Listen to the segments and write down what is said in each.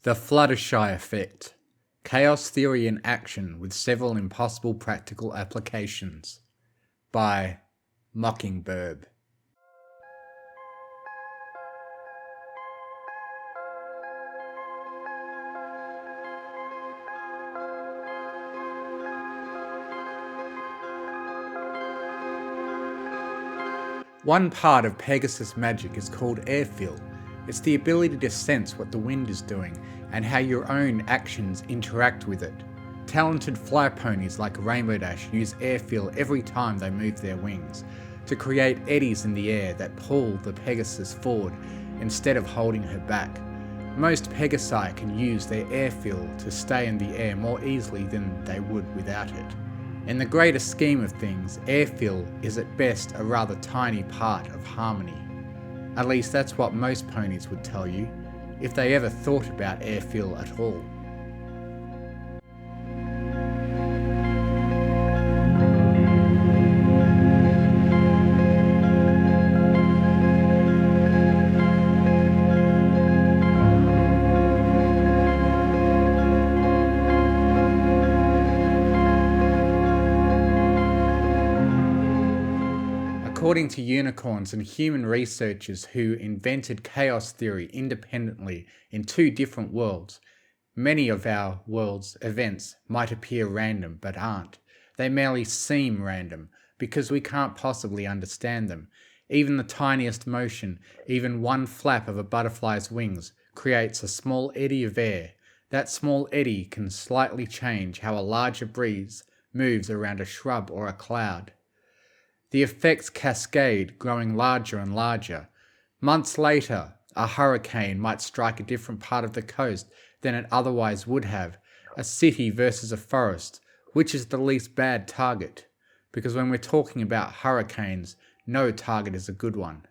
The Fluttershy effect. Chaos theory in action with several impossible practical applications. By Mockingbird. One part of Pegasus magic is called airfeel. It's the ability to sense what the wind is doing and how your own actions interact with it. Talented fly ponies like Rainbow Dash use airfeel every time they move their wings to create eddies in the air that pull the Pegasus forward instead of holding her back. Most Pegasi can use their airfeel to stay in the air more easily than they would without it. In the greater scheme of things, airfeel is at best a rather tiny part of harmony. At least that's what most ponies would tell you, if they ever thought about airfeel at all. According to unicorns and human researchers who invented chaos theory independently in two different worlds, many of our world's events might appear random but aren't. They merely seem random because we can't possibly understand them. Even the tiniest motion, even one flap of a butterfly's wings, creates a small eddy of air. That small eddy can slightly change how a larger breeze moves around a shrub or a cloud. The effects cascade, growing larger and larger. Months later, a hurricane might strike a different part of the coast than it otherwise would have. A city versus a forest. Which is the least bad target? Because when we're talking about hurricanes, no target is a good one.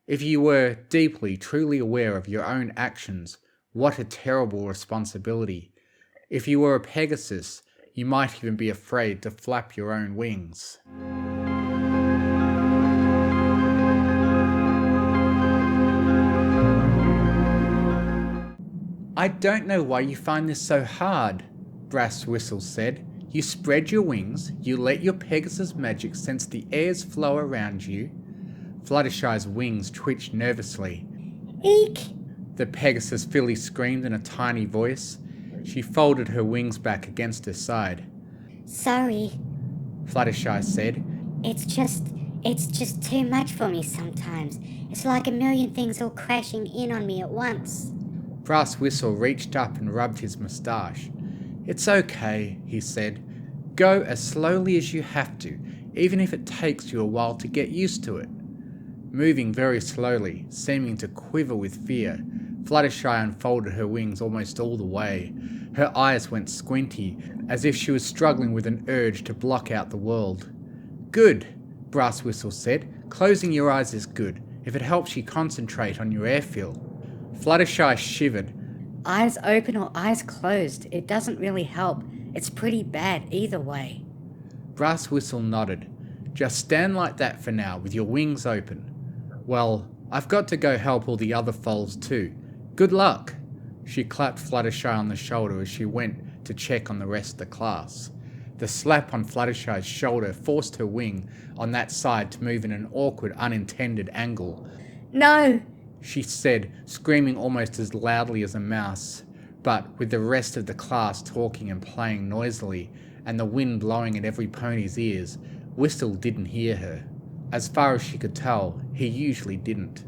If you were deeply, truly aware of your own actions, what a terrible responsibility. If you were a Pegasus, you might even be afraid to flap your own wings. I don't know why you find this so hard, Brass Whistle said. You spread your wings, you let your Pegasus magic sense the airs flow around you. Fluttershy's wings twitched nervously. Eek! The Pegasus filly screamed in a tiny voice. She folded her wings back against her side. Sorry, Fluttershy said. It's just too much for me sometimes. It's like a million things all crashing in on me at once. Brass Whistle reached up and rubbed his moustache. It's okay, he said. Go as slowly as you have to, even if it takes you a while to get used to it. Moving very slowly, seeming to quiver with fear, Fluttershy unfolded her wings almost all the way. Her eyes went squinty, as if she was struggling with an urge to block out the world. Good, Brass Whistle said. Closing your eyes is good, if it helps you concentrate on your airfeel. Fluttershy shivered. Eyes open or eyes closed, it doesn't really help. It's pretty bad either way. Brass Whistle nodded. Just stand like that for now, with your wings open. Well, I've got to go help all the other foals too. Good luck! She clapped Fluttershy on the shoulder as she went to check on the rest of the class. The slap on Fluttershy's shoulder forced her wing on that side to move in an awkward, unintended angle. No! She said, screaming almost as loudly as a mouse, but with the rest of the class talking and playing noisily, and the wind blowing at every pony's ears, Whistle didn't hear her. As far as she could tell, he usually didn't.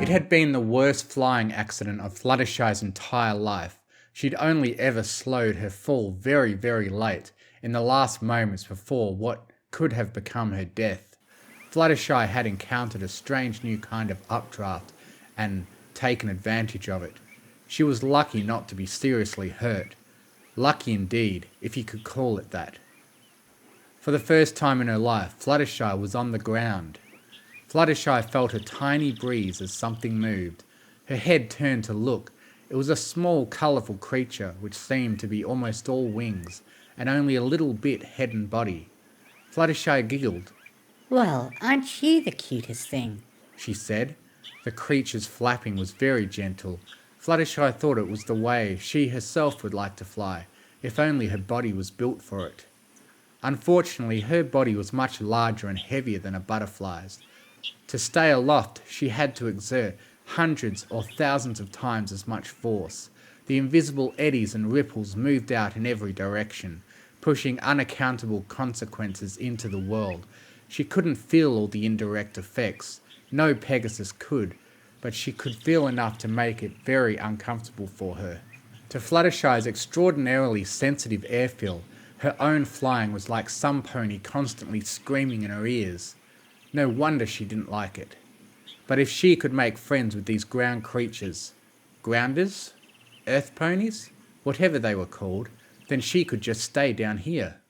It had been the worst flying accident of Fluttershy's entire life. She'd only ever slowed her fall very, very late, in the last moments before what could have become her death. Fluttershy had encountered a strange new kind of updraft and taken advantage of it. She was lucky not to be seriously hurt. Lucky indeed, if you could call it that. For the first time in her life, Fluttershy was on the ground. Fluttershy felt a tiny breeze as something moved. Her head turned to look. It was a small, colourful creature which seemed to be almost all wings, and only a little bit head and body. Fluttershy giggled. Well, aren't you the cutest thing? she said. The creature's flapping was very gentle. Fluttershy thought it was the way she herself would like to fly, if only her body was built for it. Unfortunately, her body was much larger and heavier than a butterfly's. To stay aloft, she had to exert hundreds or thousands of times as much force. The invisible eddies and ripples moved out in every direction, pushing unaccountable consequences into the world. She couldn't feel all the indirect effects. No Pegasus could, but she could feel enough to make it very uncomfortable for her. To Fluttershy's extraordinarily sensitive airfeel, her own flying was like some pony constantly screaming in her ears. No wonder she didn't like it. But if she could make friends with these ground creatures, grounders, earth ponies, whatever they were called, then she could just stay down here.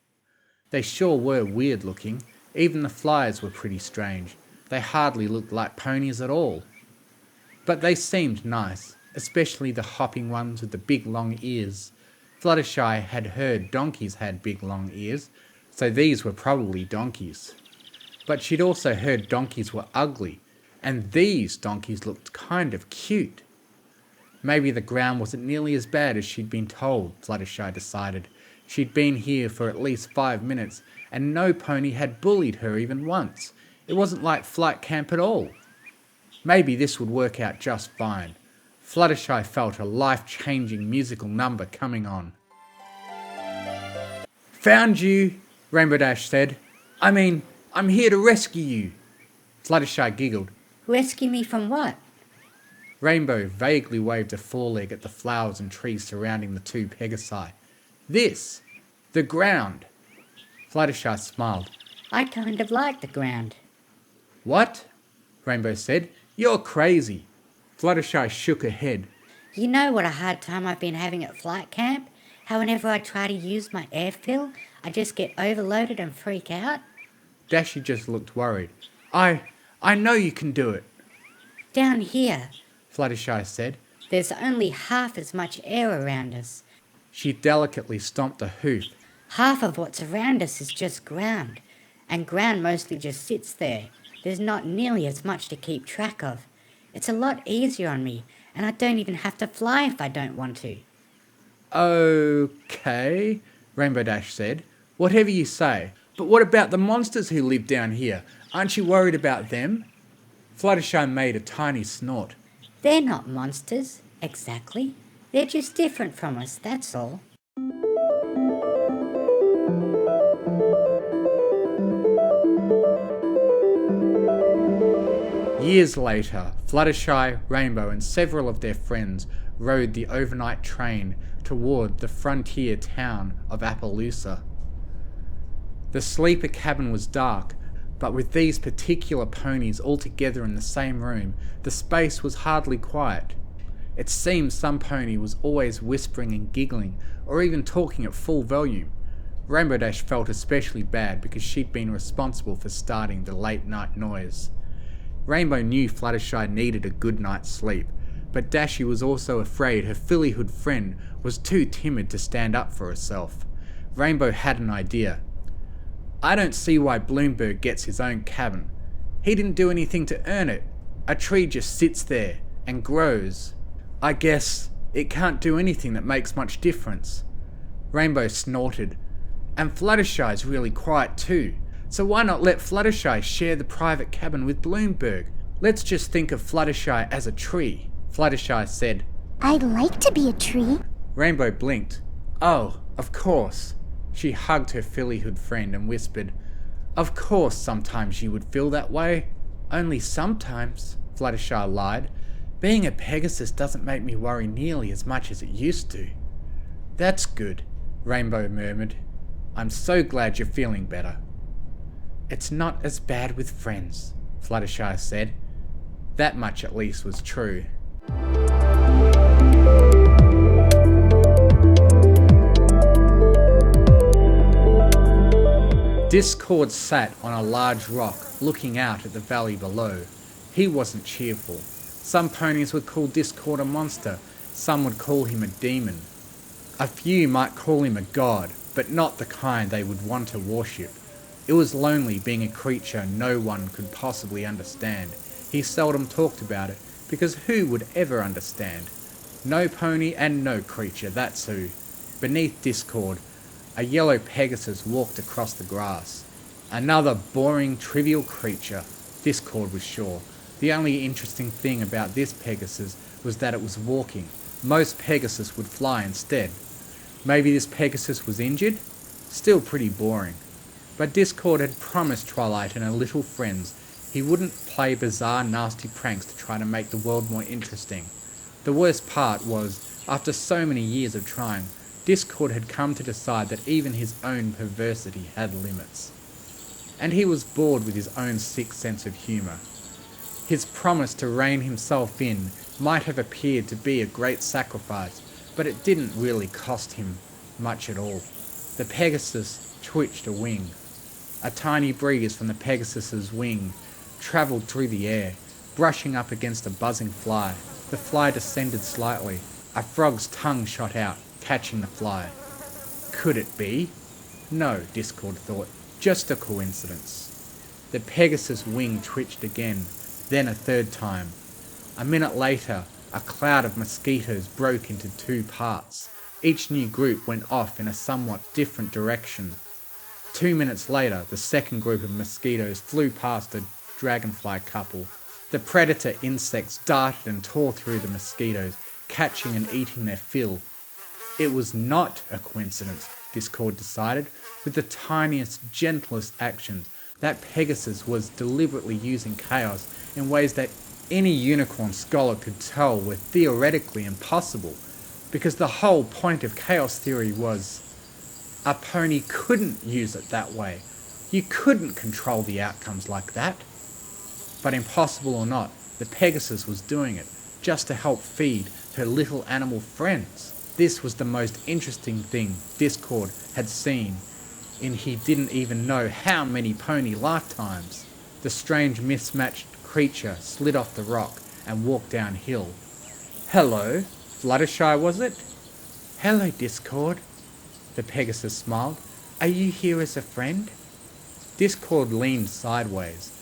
They sure were weird looking. Even the flyers were pretty strange. They hardly looked like ponies at all. But they seemed nice, especially the hopping ones with the big long ears. Fluttershy had heard donkeys had big long ears, so these were probably donkeys. But she'd also heard donkeys were ugly, and these donkeys looked kind of cute. Maybe the ground wasn't nearly as bad as she'd been told, Fluttershy decided. She'd been here for at least 5 minutes, and no pony had bullied her even once. It wasn't like flight camp at all. Maybe this would work out just fine. Fluttershy felt a life-changing musical number coming on. "Found you," Rainbow Dash said. I'm here to rescue you." Fluttershy giggled. Rescue me from what? Rainbow vaguely waved a foreleg at the flowers and trees surrounding the two Pegasi. "This, the ground." Fluttershy smiled. I kind of like the ground. "What?" Rainbow said. "You're crazy." Fluttershy shook her head. You know what a hard time I've been having at flight camp? How whenever I try to use my airfill, I just get overloaded and freak out? Dashy just looked worried. I know you can do it," Down here, Fluttershy said. there's only half as much air around us. She delicately stomped a hoof. Half of what's around us is just ground, and ground mostly just sits there. There's not nearly as much to keep track of. It's a lot easier on me, and I don't even have to fly if I don't want to. "Okay," Rainbow Dash said. "Whatever you say. But what about the monsters who live down here? Aren't you worried about them?" Fluttershy made a tiny snort. They're not monsters, exactly. They're just different from us, that's all. Years later, Fluttershy, Rainbow and several of their friends rode the overnight train toward the frontier town of Appaloosa. The sleeper cabin was dark, but with these particular ponies all together in the same room, the space was hardly quiet. It seemed some pony was always whispering and giggling, or even talking at full volume. Rainbow Dash felt especially bad because she'd been responsible for starting the late night noise. Rainbow knew Fluttershy needed a good night's sleep, but Dashy was also afraid her fillyhood friend was too timid to stand up for herself. Rainbow had an idea. "I don't see why Bloomberg gets his own cabin. He didn't do anything to earn it. A tree just sits there and grows. I guess it can't do anything that makes much difference." Rainbow snorted. "And Fluttershy's really quiet too. So why not let Fluttershy share the private cabin with Bloomberg? Let's just think of Fluttershy as a tree." Fluttershy said. I'd like to be a tree. Rainbow blinked. "Oh, of course." She hugged her fillyhood friend and whispered, "Of course sometimes you would feel that way." "Only sometimes," Fluttershy lied. "Being a Pegasus doesn't make me worry nearly as much as it used to." "That's good," Rainbow murmured. "I'm so glad you're feeling better." "It's not as bad with friends," Fluttershy said. That much at least was true. Discord sat on a large rock, looking out at the valley below. He wasn't cheerful. Some ponies would call Discord a monster, some would call him a demon. A few might call him a god, but not the kind they would want to worship. It was lonely being a creature no one could possibly understand. He seldom talked about it, because who would ever understand? No pony and no creature, that's who. Beneath Discord, a yellow Pegasus walked across the grass. Another boring, trivial creature, Discord was sure. The only interesting thing about this Pegasus was that it was walking. Most Pegasus would fly instead. Maybe this Pegasus was injured? Still pretty boring. But Discord had promised Twilight and her little friends he wouldn't play bizarre, nasty pranks to try to make the world more interesting. The worst part was, after so many years of trying, Discord had come to decide that even his own perversity had limits. And he was bored with his own sick sense of humour. His promise to rein himself in might have appeared to be a great sacrifice, but it didn't really cost him much at all. The Pegasus twitched a wing. A tiny breeze from the Pegasus's wing travelled through the air, brushing up against a buzzing fly. The fly descended slightly. A frog's tongue shot out, catching the fly. Could it be? No, Discord thought. Just a coincidence. The Pegasus' wing twitched again, then a third time. A minute later, a cloud of mosquitoes broke into two parts. Each new group went off in a somewhat different direction. 2 minutes later, the second group of mosquitoes flew past a dragonfly couple. The predator insects darted and tore through the mosquitoes, catching and eating their fill. It was not a coincidence, Discord decided. With the tiniest, gentlest actions, that Pegasus was deliberately using chaos in ways that any unicorn scholar could tell were theoretically impossible, because the whole point of chaos theory was a pony couldn't use it that way. You couldn't control the outcomes like that. But impossible or not, the Pegasus was doing it, just to help feed her little animal friends. This was the most interesting thing Discord had seen in he didn't even know how many pony lifetimes. The strange mismatched creature slid off the rock and walked downhill. Hello, Fluttershy was it? Hello, Discord. The Pegasus smiled. Are you here as a friend? Discord leaned sideways,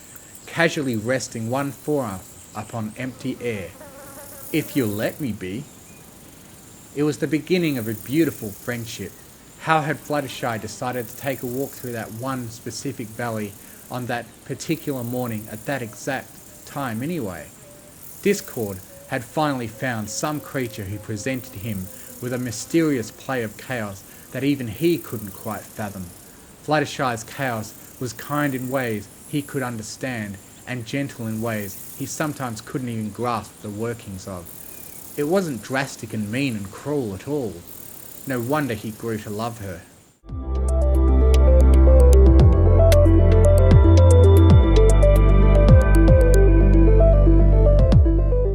casually resting one forearm upon empty air. If you'll let me be. It was the beginning of a beautiful friendship. How had Fluttershy decided to take a walk through that one specific valley on that particular morning at that exact time anyway? Discord had finally found some creature who presented him with a mysterious play of chaos that even he couldn't quite fathom. Fluttershy's chaos was kind in ways he could understand, and gentle in ways he sometimes couldn't even grasp the workings of. It wasn't drastic and mean and cruel at all. No wonder he grew to love her.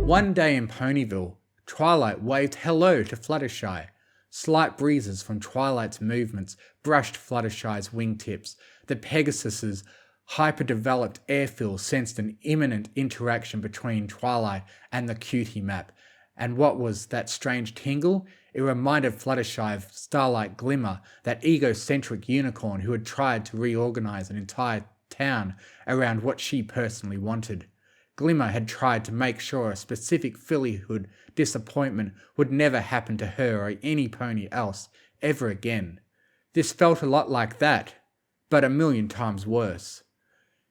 One day in Ponyville, Twilight waved hello to Fluttershy. Slight breezes from Twilight's movements brushed Fluttershy's wingtips. The Pegasus's hyper-developed airfield sensed an imminent interaction between Twilight and the cutie map. And what was that strange tingle? It reminded Fluttershy of Starlight Glimmer, that egocentric unicorn who had tried to reorganize an entire town around what she personally wanted. Glimmer had tried to make sure a specific fillyhood disappointment would never happen to her or any pony else ever again. This felt a lot like that, but a million times worse.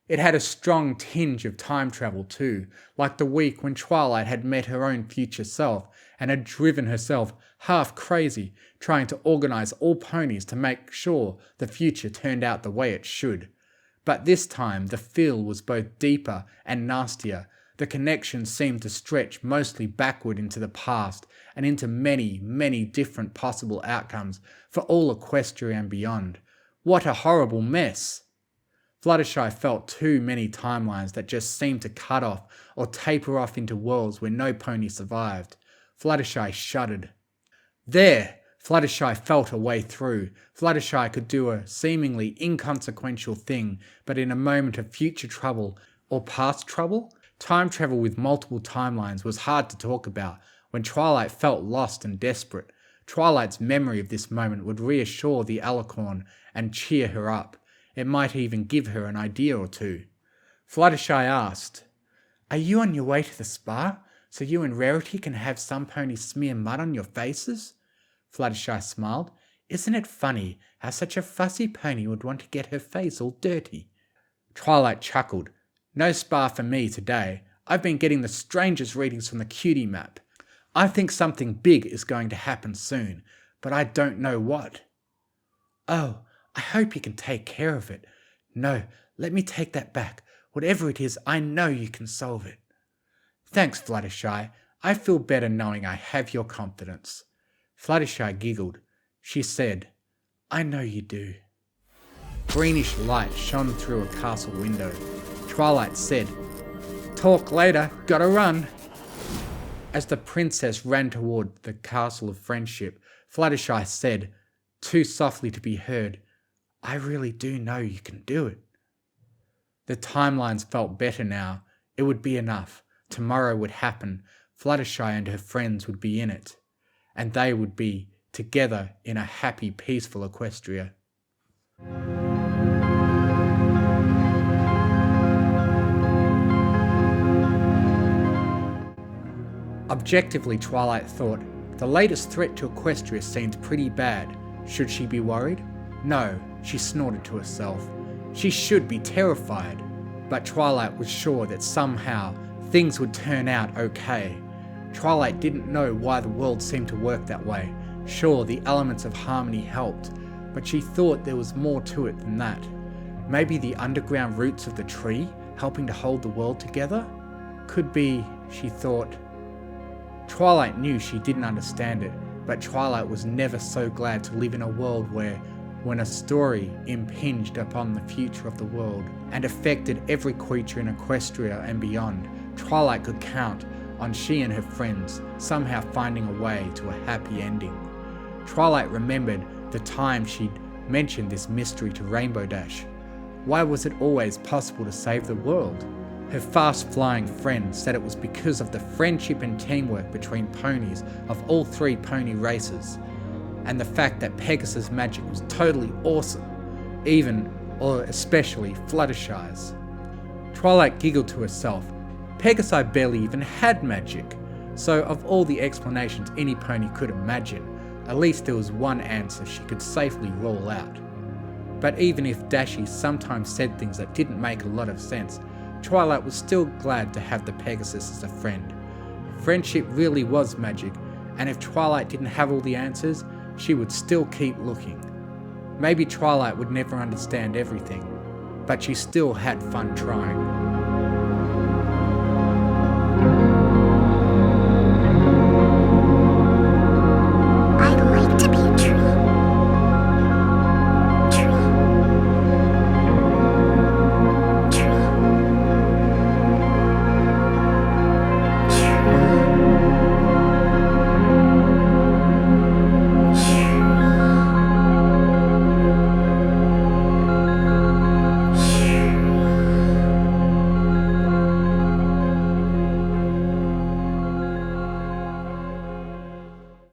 It had a strong tinge of time travel too, like the week when Twilight had met her own future self and had driven herself half crazy trying to organize all ponies to make sure the future turned out the way it should. But this time the feel was both deeper and nastier. The connection seemed to stretch mostly backward into the past and into many, many different possible outcomes for all Equestria and beyond. What a horrible mess! Fluttershy felt too many timelines that just seemed to cut off or taper off into worlds where no pony survived. Fluttershy shuddered. There! Fluttershy felt a way through. Fluttershy could do a seemingly inconsequential thing, but in a moment of future trouble, or past trouble? Time travel with multiple timelines was hard to talk about when Twilight felt lost and desperate. Twilight's memory of this moment would reassure the Alicorn and cheer her up. It might even give her an idea or two. Fluttershy asked, "Are you on your way to the spa, so you and Rarity can have some ponies smear mud on your faces?" Fluttershy smiled. "Isn't it funny how such a fussy pony would want to get her face all dirty?" Twilight chuckled. "No spa for me today. I've been getting the strangest readings from the cutie map. I think something big is going to happen soon, but I don't know what." "Oh, I hope you can take care of it. No, let me take that back. Whatever it is, I know you can solve it." "Thanks, Fluttershy. I feel better knowing I have your confidence." Fluttershy giggled. She said, "I know you do." Greenish light shone through a castle window. Twilight said, "Talk later, gotta run." As the princess ran toward the castle of friendship, Fluttershy said, too softly to be heard, "I really do know you can do it." The timelines felt better now. It would be enough. Tomorrow would happen. Fluttershy and her friends would be in it. And they would be together in a happy, peaceful Equestria. Objectively, Twilight thought, the latest threat to Equestria seemed pretty bad. Should she be worried? No, she snorted to herself. She should be terrified. But Twilight was sure that somehow things would turn out okay. Twilight didn't know why the world seemed to work that way. Sure, the elements of harmony helped, but she thought there was more to it than that. Maybe the underground roots of the tree helping to hold the world together? Could be, she thought. Twilight knew she didn't understand it, but Twilight was never so glad to live in a world where, when a story impinged upon the future of the world and affected every creature in Equestria and beyond, Twilight could count on she and her friends somehow finding a way to a happy ending. Twilight remembered the time she'd mentioned this mystery to Rainbow Dash. Why was it always possible to save the world? Her fast-flying friend said it was because of the friendship and teamwork between ponies of all three pony races, and the fact that Pegasus' magic was totally awesome, even or especially Fluttershy's. Twilight giggled to herself. Pegasus barely even had magic, so of all the explanations any pony could imagine, at least there was one answer she could safely rule out. But even if Dashy sometimes said things that didn't make a lot of sense, Twilight was still glad to have the Pegasus as a friend. Friendship really was magic, and if Twilight didn't have all the answers, she would still keep looking. Maybe Twilight would never understand everything, but she still had fun trying.